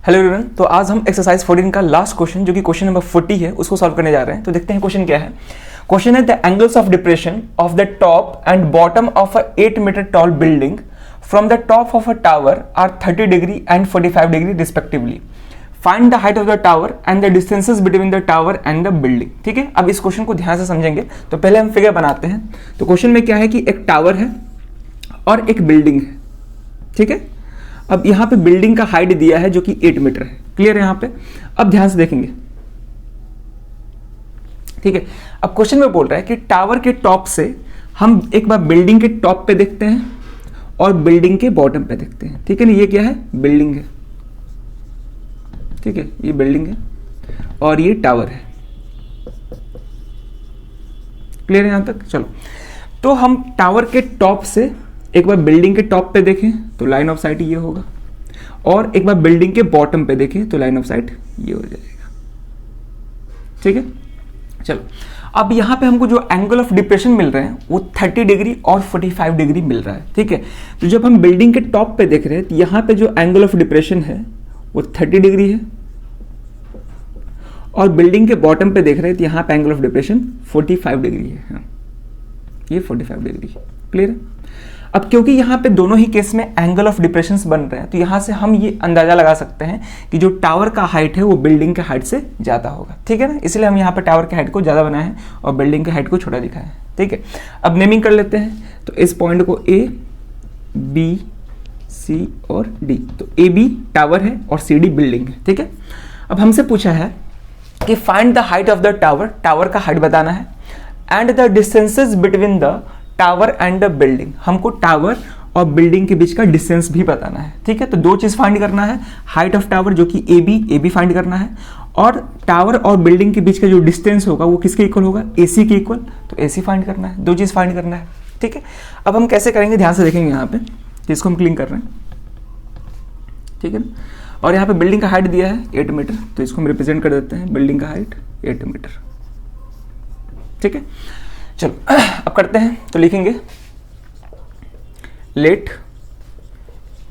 Hello everyone, तो आज हम एक्सरसाइज 14 का लास्ट क्वेश्चन जो कि क्वेश्चन नंबर 40 है उसको सॉल्व करने जा रहे हैं। तो देखते हैं क्वेश्चन क्या है। क्वेश्चन है the angles of depression of the top and bottom of a 8 metre tall building from the top of a tower are 30 degree and 45 degree respectively. Find the height of the tower and the distances between the tower and the building. ठीक है, अब इस question को ध्यान से समझेंगे। तो पहले हम फिगर बनाते हैं। तो क्वेश्चन में क्या है कि एक टावर है और एक बिल्डिंग है। ठीक है, अब यहां पे बिल्डिंग का हाइट दिया है जो कि 8 मीटर है। क्लियर है यहां पे? अब ध्यान से देखेंगे। ठीक है, अब क्वेश्चन में बोल रहा है कि टावर के टॉप से हम एक बार बिल्डिंग के टॉप पे देखते हैं और बिल्डिंग के बॉटम पे देखते हैं। ठीक है ना, ये क्या है? बिल्डिंग है। ठीक है, ये बिल्डिंग है और ये टावर है। क्लियर है यहां तक? चलो, तो हम टावर के टॉप से एक बार बिल्डिंग के टॉप पे देखें तो लाइन ऑफ साइट ये होगा, और एक बार बिल्डिंग के बॉटम पे देखें तो लाइन ऑफ साइट ये हो जाएगा। ठीक है, चलो, अब यहां पे हमको जो एंगल ऑफ डिप्रेशन मिल रहे हैं वो 30 डिग्री और 45 डिग्री मिल रहा है। ठीक है, तो जब हम बिल्डिंग के टॉप पे देख रहे हैं तो यहां पे जो एंगल ऑफ डिप्रेशन है वो 30 डिग्री है, और बिल्डिंग के बॉटम पे देख रहे हैं तो यहां पे एंगल ऑफ डिप्रेशन 45 डिग्री है। हाँ, ये 45 डिग्री है। क्लियर है? अब क्योंकि यहाँ पे दोनों ही केस में एंगल ऑफ डिप्रेशन बन रहे हैं तो यहाँ से हम ये अंदाजा लगा सकते हैं कि जो टावर का हाइट है वो बिल्डिंग के हाइट से ज़्यादा होगा। ठीक है ना, इसलिए हम यहाँ पे टावर के हाइट को ज़्यादा बनाए हैं और बिल्डिंग के हाइट को छोटा दिखाया है। ठीक है, अब नेमिंग कर लेते हैं। तो इस पॉइंट को ए, बी, सी और डी। तो ए बी टावर है और सी डी बिल्डिंग है। ठीक है, अब हमसे पूछा है कि find the height of the tower, tower का हाइट बताना है, and the distances between the tower and the building. हमको टावर और बिल्डिंग के बीच का डिस्टेंस भी बताना है। ठीक है, तो दो चीज फाइंड करना है, हाइट ऑफ टावर जो कि ए बी फाइंड करना है, और टावर और बिल्डिंग के बीच का जो डिस्टेंस होगा वो किसके इक्वल होगा? AC के इक्वल। तो AC फाइंड करना है, दो चीज फाइंड करना है। ठीक है, अब हम कैसे करेंगे ध्यान से देखेंगे। यहाँ पे इसको हम क्लीन कर रहे हैं। ठीक है, और यहाँ पे बिल्डिंग का हाइट दिया है 8 मीटर, तो इसको हम रिप्रेजेंट कर देते हैं बिल्डिंग का हाइट 8 मीटर। ठीक है, चलो अब करते हैं। तो लिखेंगे let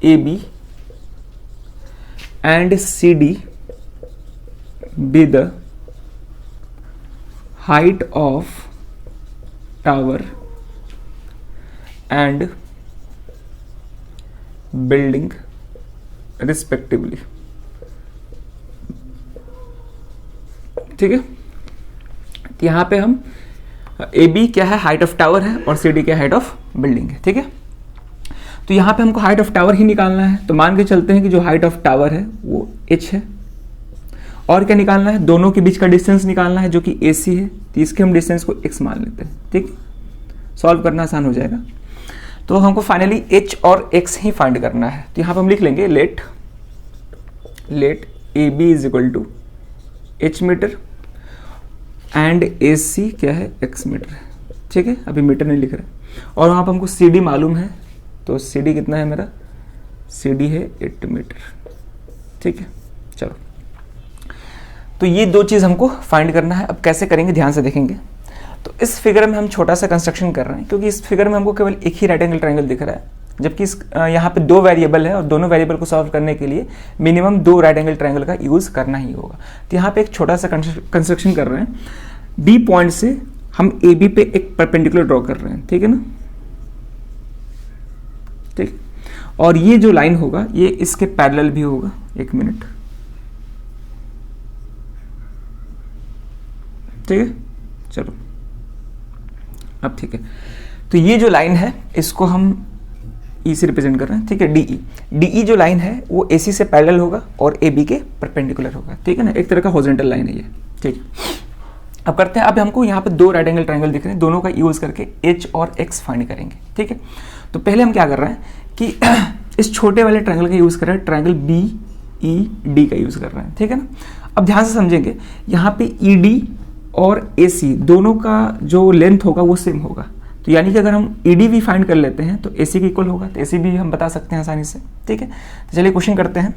A B and C D be the height of tower and building respectively. ठीक है, यहां पे हम ए बी क्या है? हाइट ऑफ टावर है, और सी डी क्या हाइट ऑफ बिल्डिंग है। ठीक है, तो यहां पे हमको हाइट ऑफ टावर ही निकालना है। तो मान के चलते हैं कि जो हाइट ऑफ टावर है वो h है, और क्या निकालना है? दोनों के बीच का डिस्टेंस निकालना है जो कि AC है। तो इसके हम डिस्टेंस को x मान लेते हैं। ठीक, सॉल्व करना आसान हो जाएगा। तो हमको फाइनली h और x ही फाइंड करना है। तो यहां पर हम लिख लेंगे let A B is equal to h metre and AC क्या है? x मीटर है। ठीक है, अभी मीटर नहीं लिख रहे, और वहाँ पर हमको CD मालूम है। तो CD कितना है मेरा? CD है 8 मीटर। ठीक है, चलो, तो ये दो चीज़ हमको फाइंड करना है। अब कैसे करेंगे ध्यान से देखेंगे। तो इस फिगर में हम छोटा सा कंस्ट्रक्शन कर रहे हैं, क्योंकि इस फिगर में हमको केवल एक ही राइट एंगल ट्रायंगल दिख रहा है, जबकि यहाँ पे दो वेरिएबल है और दोनों वेरिएबल को सॉल्व करने के लिए मिनिमम 2 राइट एंगल ट्रायंगल का यूज करना ही होगा। तो यहाँ पे एक छोटा सा कंस्ट्रक्शन कर रहे हैं। बी पॉइंट से हम ए बी पे एक परपेंडिकुलर ड्रॉ कर रहे हैं। ठीक है ना? ठीक, और ये जो लाइन होगा ये इसके पैरेलल भी होगा। 1 मिनट। ठीक है, चलो, अब ठीक है, तो ये जो लाइन है इसको हम E से रिप्रेजेंट कर रहे हैं। ठीक है, DE जो लाइन है वो AC से पैरेलल होगा और AB के परपेंडिकुलर होगा। ठीक है ना, एक तरह का हॉरिजॉन्टल लाइन है ये। ठीक है, अब करते हैं। अब हमको यहाँ पे 2 राइट एंगल ट्रायंगल दिख रहे हैं, दोनों का यूज करके H और X फाइंड करेंगे। ठीक है, तो पहले हम क्या कर रहे हैं कि इस छोटे वाले ट्रायंगल का यूज कर रहे हैं, ट्रायंगल BED का यूज कर रहे हैं। ठीक है ना, अब ध्यान से समझेंगे, यहाँ पे ED और AC दोनों का जो लेंथ होगा वो सेम होगा। तो यानी कि अगर हम ED भी फाइंड कर लेते हैं तो AC के इक्वल होगा, तो AC भी हम बता सकते हैं आसानी से। ठीक है, तो चलिए क्वेश्चन करते हैं।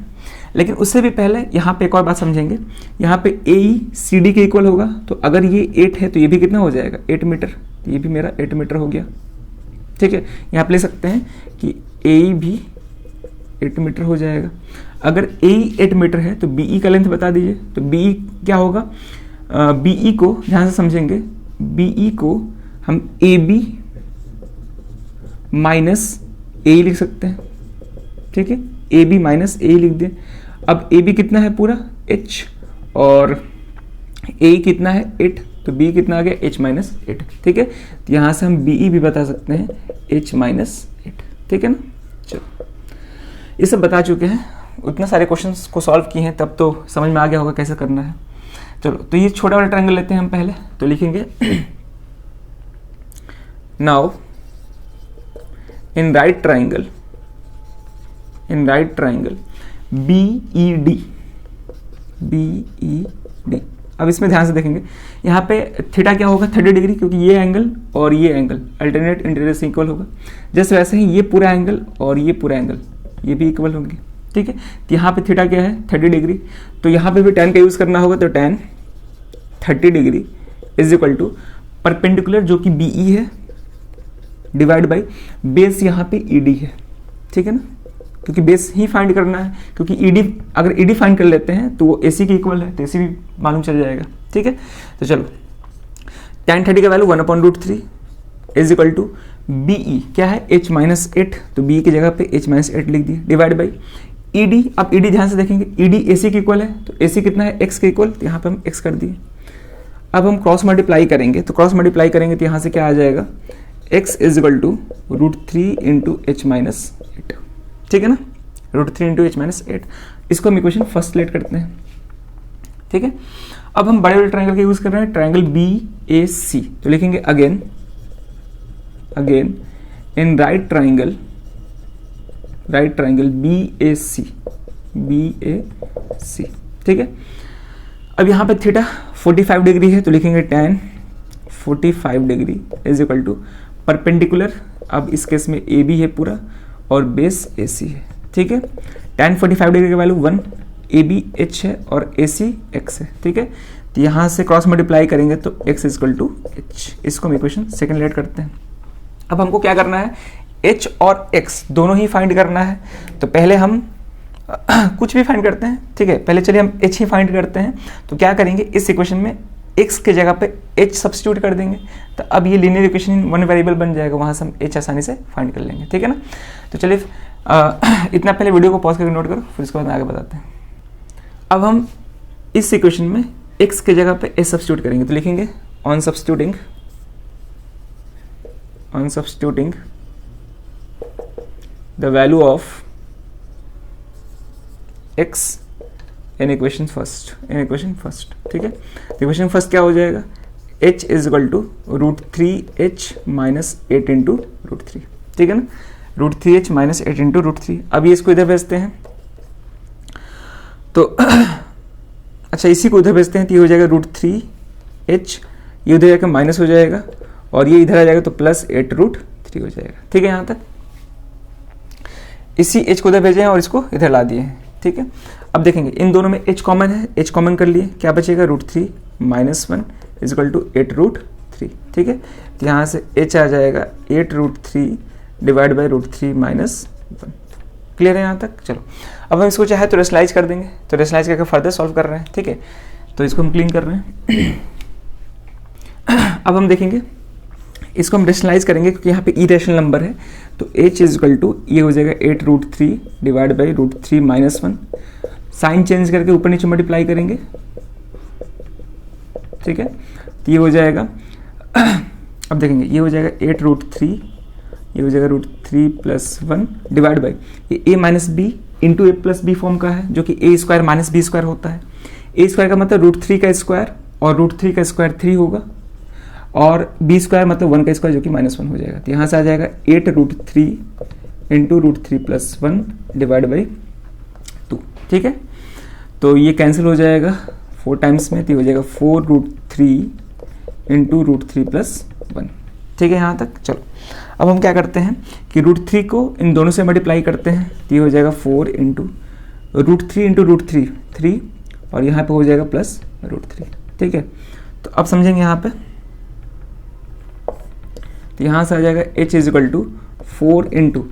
लेकिन उससे भी पहले यहाँ पे एक और बात समझेंगे। यहाँ पे AE CD के इक्वल होगा, तो अगर ये 8 है तो ये भी कितना हो जाएगा? 8 मीटर। तो ये भी मेरा 8 मीटर हो गया। ठीक है, यहाँ पे ले सकते हैं कि AE भी 8 मीटर हो जाएगा। अगर AE 8 मीटर है तो BE का लेंथ बता दीजिए। तो BE क्या होगा, BE को ध्यान से समझेंगे, BE को हम AB माइनस AE लिख सकते हैं, ठीक है, AB माइनस AE लिख दें। अब AB कितना है पूरा H और AE कितना है 8, तो B कितना आ गया H माइनस 8, ठीक है। तो यहाँ से हम BE भी बता सकते हैं H माइनस 8, ठीक है ना। चलो ये सब बता चुके हैं, उतने सारे क्वेश्चंस को सॉल्व किए हैं, तब तो समझ में आ गया होगा कैसे करना है। चलो तो ये छोटा वाला ट्रायंगल लेते हैं हम पहले, तो लिखेंगे now in right triangle BED, अब इसमें ध्यान से देखेंगे, यहाँ पे थीटा क्या होगा 30 डिग्री, क्योंकि ये एंगल और ये एंगल अल्टरनेट इंटीरियर से इक्वल होगा। जैसे वैसे ही ये पूरा एंगल और ये पूरा एंगल ये भी इक्वल होंगे, ठीक है। तो यहाँ पे थीटा क्या है 30 डिग्री, तो यहाँ पे भी tan का यूज़ करना होगा, तो tan 30 degree is equal to perpendicular जो कि BE है डिवाइड बाई बेस यहाँ पे ED है, ठीक है ना, क्योंकि बेस ही फाइंड करना है, क्योंकि ED अगर ED फाइंड कर लेते हैं तो वो AC के इक्वल है, तो AC भी मालूम चल जाएगा, ठीक है। तो चलो tan 30 का value 1/√3 is equal to BE क्या है H माइनस 8, तो BE की जगह पे H माइनस 8 लिख दिए, डिवाइड बाई ED। अब ED ध्यान से देखेंगे, ED AC के इक्वल है, तो AC कितना है X के इक्वल, तो यहाँ पे हम X कर दिए। अब हम क्रॉस मल्टीप्लाई करेंगे, तो क्रॉस मल्टीप्लाई करेंगे तो यहाँ से क्या आ जाएगा X is equal to √3 into H minus 8, ठीक है ना, √3 इंटू H माइनस 8। इसको हम इक्वेशन फर्स्ट लेट करते हैं, ठीक है। अब हम बड़े बड़े ट्रायंगल का यूज कर रहे हैं, ट्रायंगल BAC, तो लिखेंगे again in right triangle BAC, ठीक है। अब यहाँ पे थीटा 45 डिग्री है, तो लिखेंगे tan 45 degree is equal to perpendicular, अब इस केस में AB है पूरा और बेस AC है, ठीक है। tan 45 डिग्री का वैल्यू 1, AB H है और AC X है, ठीक है। तो यहाँ से क्रॉस मल्टीप्लाई करेंगे तो X is equal to H, इसको हम इक्वेशन सेकंड लेट करते हैं। अब हमको क्या करना है, H और X दोनों ही फाइंड करना है, तो पहले हम कुछ भी फाइंड करते हैं, ठीक है। पहले चलिए हम H ही फाइंड करते हैं, तो क्या करेंगे इस इक्वेशन में X के जगह पे H सब्स्टिट्यूट कर देंगे, तो अब ये लीनियर इक्वेशन वन वेरिएबल बन जाएगा, वहाँ से हम H आसानी से फाइंड कर लेंगे, ठीक है ना। तो चलिए इतना पहले वीडियो को पॉज करके नोट करो, फिर इसके बाद आगे बताते हैं। अब हम इस इक्वेशन में X के जगह पे H सब्स्टिट्यूट करेंगे, तो लिखेंगे on substituting the value of X in equation first, ठीक है। इक्वेशन फर्स्ट क्या हो जाएगा, H is equal to √3H minus 8 into √3, ठीक है ना, √3H माइनस 8 इंटू √3। अब ये इसको इधर भेजते हैं, तो अच्छा इसी को उधर भेजते हैं, तो ये हो जाएगा √3H, ये उधर जाकर माइनस हो जाएगा और ये इधर आ जाएगा तो प्लस 8√3 हो जाएगा, ठीक है। यहाँ तक इसी H को उधर भेजे हैं और इसको इधर ला दिए हैं, ठीक है। अब देखेंगे इन दोनों में H कॉमन है, H कॉमन कर लिए, क्या बचेगा √3 माइनस 1 इज इक्वल टू 8√3, ठीक है। तो यहाँ से H आ जाएगा 8√3 डिवाइड बाई √3 माइनस 1, क्लियर है यहाँ तक। चलो अब हम इसको चाहे तो रेशनलाइज कर देंगे, तो रेशनलाइज करके फर्दर सॉल्व कर रहे हैं, ठीक है। तो इसको हम क्लीन कर रहे हैं। अब हम देखेंगे इसको हम रेशनलाइज करेंगे, क्योंकि यहाँ पे इरेशनल नंबर है, तो H इज इक्वल टू ये हो जाएगा 8√3 divide by √3 minus 1, sign change करके ऊपर नीचे मल्टीप्लाई करेंगे, ठीक है। तो ये हो जाएगा अब देखेंगे ये हो जाएगा 8√3, ये हो जाएगा √3 प्लस 1 डिवाइड बाई ये a minus B into A plus B form का है, जो कि a square minus B square होता है। a स्क्वायर का मतलब √3 का स्क्वायर और √3 का स्क्वायर 3 होगा, और b स्क्वायर मतलब 1 का स्क्वायर जो कि -1 हो जाएगा। तो यहाँ से आ जाएगा 8√3 इंटू √3 प्लस 1 डिवाइड बाई 2, ठीक है। तो ये कैंसिल हो जाएगा 4 टाइम्स में, तो हो जाएगा 4√3 इंटू √3 प्लस 1, ठीक है यहाँ तक। चलो अब हम क्या करते हैं कि √3 को इन दोनों से मल्टीप्लाई करते हैं, तो ये हो जाएगा 4 इंटू √3 इंटू √3 3, और यहाँ पे हो जाएगा प्लस √3, ठीक है। तो अब समझेंगे यहाँ पे, तो यहाँ से आ जाएगा H is equal to 4 into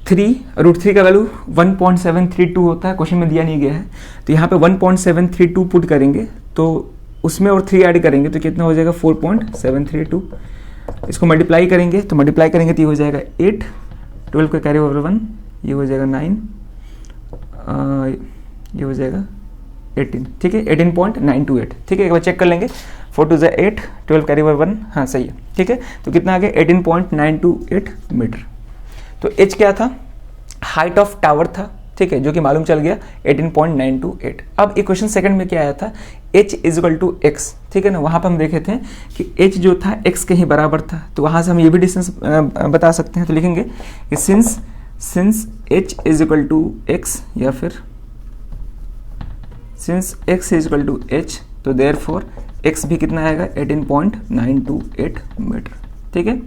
3 का वैल्यू 1.732 होता है, क्वेश्चन में दिया नहीं गया है, तो यहाँ पे 1.732 पुट करेंगे तो उसमें और 3 ऐड करेंगे तो कितना हो जाएगा 4.732। इसको मल्टीप्लाई करेंगे तो ये हो जाएगा 8, 12 का कैरी ओवर 1, ये हो जाएगा 9, ये हो जाएगा 18, ठीक है 18.928, ठीक है एक बार चेक कर लेंगे, 4 2 8, 12 कैरी ओवर 1, हाँ सही है, ठीक है तो कितना आ गया 18.928 मीटर। तो h क्या था, हाइट ऑफ टावर था, ठीक है जो कि मालूम चल गया 18.928। अब इक्वेशन सेकंड में क्या आया था, h इजिकल टू एक्स, ठीक है ना, वहां पर हम देखे थे कि h जो था x के ही बराबर था, तो वहां से हम ये भी डिस्टेंस बता सकते हैं, तो लिखेंगे कि since h is equal to X या फिर since x is equal to h, तो देयरफॉर x भी कितना आएगा 18.928 मीटर, ठीक है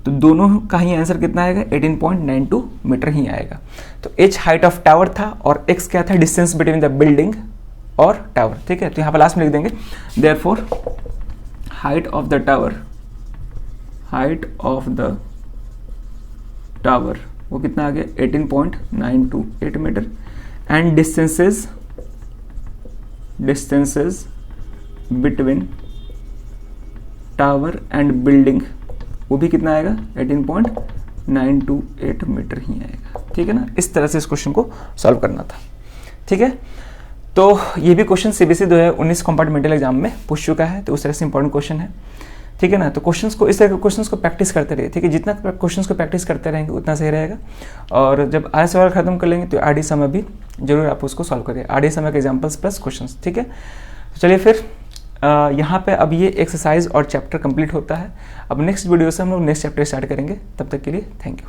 तो दोनों का ही आंसर कितना आएगा 18.92 मीटर ही आएगा। तो h हाइट ऑफ टावर था और x क्या था, डिस्टेंस बिटवीन द बिल्डिंग और टावर, ठीक है तो यहाँ पर लास्ट में लिख देंगे therefore height of the tower वो कितना आ गया 18.928 metre and distances between tower and building वो भी कितना आएगा 18.928 मीटर ही आएगा, ठीक है ना। इस तरह से इस क्वेश्चन को सॉल्व करना था, ठीक है। तो ये भी क्वेश्चन सीबीएसई 2019 कंपार्टमेंटल एग्जाम में पूछ चुका है, तो उस तरह से इंपॉर्टेंट क्वेश्चन है, ठीक है ना। तो क्वेश्चंस को इस तरह के क्वेश्चंस को प्रैक्टिस करते रहिए, ठीक है, जितना क्वेश्चंस को प्रैक्टिस करते रहेंगे उतना सही रहेगा। और जब आधे सवाल खत्म कर लेंगे तो आधे समय भी जरूर आप उसको सॉल्व करिए, आधे समय के एग्जाम्पल्स प्लस क्वेश्चंस, ठीक है। तो चलिए फिर यहाँ पे अब ये एक्सरसाइज और चैप्टर कंप्लीट होता है। अब नेक्स्ट वीडियो से हम लोग नेक्स्ट चैप्टर स्टार्ट करेंगे, तब तक के लिए थैंक यू।